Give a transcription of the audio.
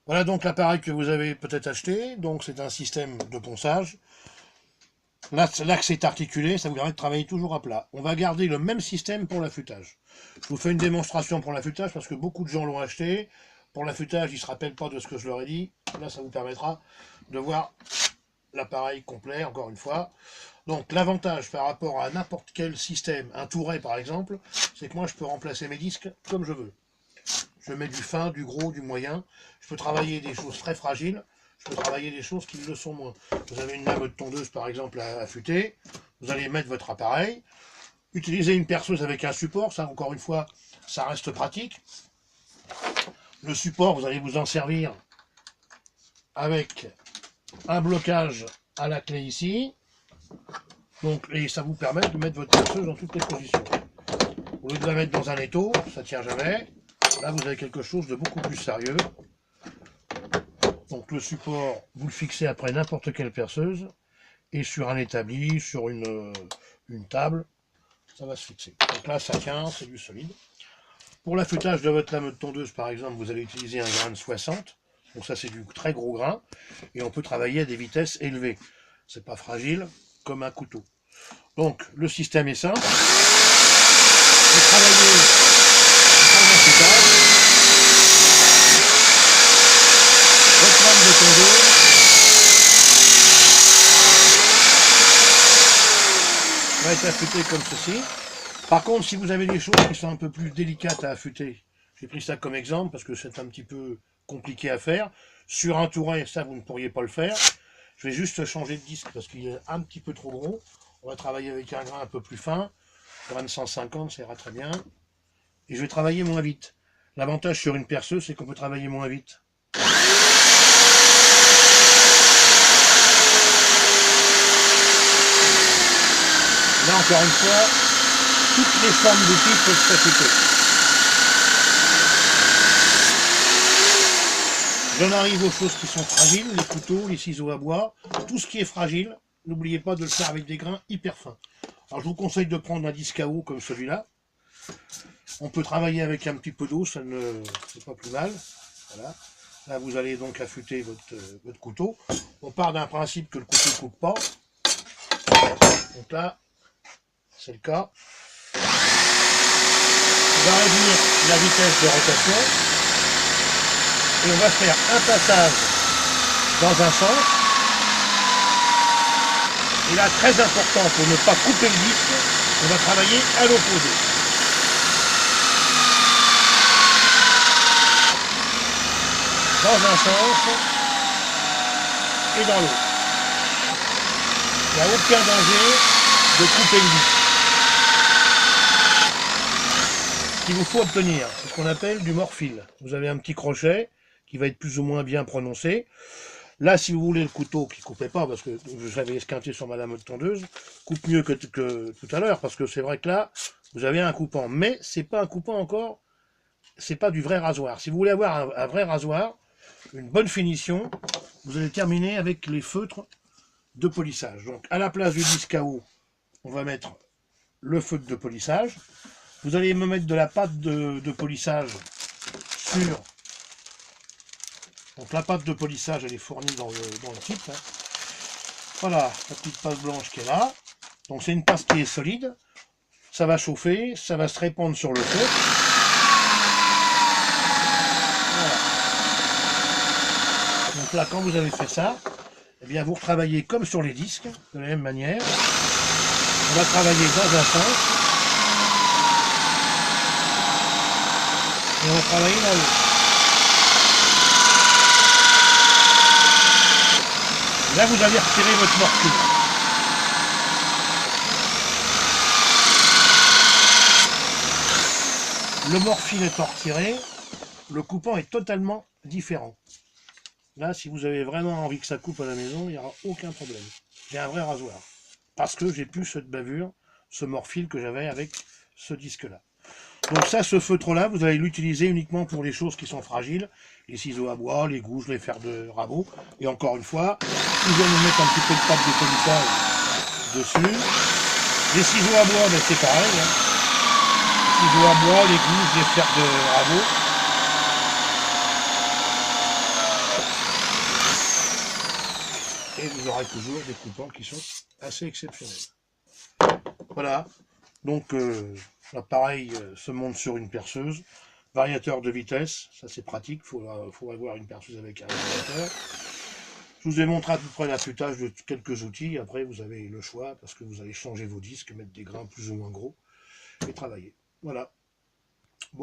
Voilà donc l'appareil que vous avez peut-être acheté. Donc c'est un système de ponçage. L'axe est articulé, ça vous permet de travailler toujours à plat. On va garder le même système pour l'affûtage. Je vous fais une démonstration pour l'affûtage parce que beaucoup de gens l'ont acheté. Pour l'affûtage, ils ne se rappellent pas de ce que je leur ai dit. Là, ça vous permettra de voir l'appareil complet, encore une fois. Donc l'avantage par rapport à n'importe quel système, un Touret par exemple, c'est que moi je peux remplacer mes disques comme je veux. Je mets du fin, du gros, du moyen. Je peux travailler des choses très fragiles. Je peux travailler des choses qui le sont moins. Vous avez une lame de tondeuse par exemple à affûter. Vous allez mettre votre appareil. Utilisez une perceuse avec un support. Ça encore une fois, ça reste pratique. Le support, vous allez vous en servir avec un blocage à la clé ici. Donc, et ça vous permet de mettre votre perceuse dans toutes les positions. Au lieu de la mettre dans un étau, ça ne tient jamais. Là, vous avez quelque chose de beaucoup plus sérieux. Donc le support, vous le fixez après n'importe quelle perceuse. Et sur un établi, sur une table, ça va se fixer. Donc là, ça tient, c'est du solide. Pour l'affûtage de votre lame de tondeuse, par exemple, vous allez utiliser un grain de 60. Donc ça, c'est du très gros grain. Et on peut travailler à des vitesses élevées. C'est pas fragile, comme un couteau. Donc, le système est simple. Vous travaillez en affûtage. Votre lame de tondeuse va être affûtée comme ceci. Par contre, si vous avez des choses qui sont un peu plus délicates à affûter, j'ai pris ça comme exemple parce que c'est un petit peu compliqué à faire. Sur un Touret, ça vous ne pourriez pas le faire. Je vais juste changer de disque parce qu'il est un petit peu trop gros. On va travailler avec un grain un peu plus fin. Un grain de 150, ça ira très bien. Et je vais travailler moins vite. L'avantage sur une perceuse, c'est qu'on peut travailler moins vite. Là, encore une fois, toutes les formes d'outils peuvent s'affûter. J'en arrive aux choses qui sont fragiles, les couteaux, les ciseaux à bois, tout ce qui est fragile, n'oubliez pas de le faire avec des grains hyper fins. Alors je vous conseille de prendre un disque à eau comme celui-là. On peut travailler avec un petit peu d'eau, ça ne c'est pas plus mal. Voilà. Là vous allez donc affûter votre couteau. On part d'un principe que le couteau ne coupe pas. Donc là, c'est le cas. On va réduire la vitesse de rotation. Et on va faire un passage dans un sens. Et là, très important, pour ne pas couper le disque, on va travailler à l'opposé. Dans un sens et dans l'autre. Il n'y a aucun danger de couper le disque. Ce qu'il vous faut obtenir, c'est ce qu'on appelle du morphile. Vous avez un petit crochet qui va être plus ou moins bien prononcé. Là, si vous voulez le couteau qui ne coupait pas, parce que je l'avais esquinté sur ma lame de tondeuse, coupe mieux que tout à l'heure, parce que c'est vrai que là, vous avez un coupant. Mais c'est pas un coupant encore, c'est pas du vrai rasoir. Si vous voulez avoir un vrai rasoir, une bonne finition, vous allez terminer avec les feutres de polissage. Donc, à la place du disque à eau, on va mettre le feutre de polissage. Vous allez me mettre de la pâte de polissage sur... Donc la pâte de polissage, elle est fournie dans le kit. Hein. Voilà, la petite pâte blanche qui est là. Donc c'est une pâte qui est solide. Ça va chauffer, ça va se répandre sur le feu. Voilà. Donc là, quand vous avez fait ça, eh bien vous retravaillez comme sur les disques, de la même manière. On va travailler dans un sens. Et on va travailler dans l'autre. Là, vous allez retirer votre morphile. Le morphile étant retiré, le coupant est totalement différent. Là, si vous avez vraiment envie que ça coupe à la maison, il n'y aura aucun problème. J'ai un vrai rasoir. Parce que j'ai plus cette bavure, ce morphile que j'avais avec ce disque-là. Donc ça, ce feutre-là, vous allez l'utiliser uniquement pour les choses qui sont fragiles, les ciseaux à bois, les gouges, les fers de rabot. Et encore une fois, toujours nous mettre un petit peu de pâte de polissage dessus. Les ciseaux à bois, ben c'est pareil. Hein. Les ciseaux à bois, les gouges, les fers de rabot. et vous aurez toujours des coupants qui sont assez exceptionnels. Voilà, donc l'appareil se monte sur une perceuse, variateur de vitesse, ça c'est pratique, il faut avoir une perceuse avec un variateur. Je vous ai montré à peu près l'affûtage de quelques outils, après vous avez le choix, parce que vous allez changer vos disques, mettre des grains plus ou moins gros, et travailler. Voilà. Bon.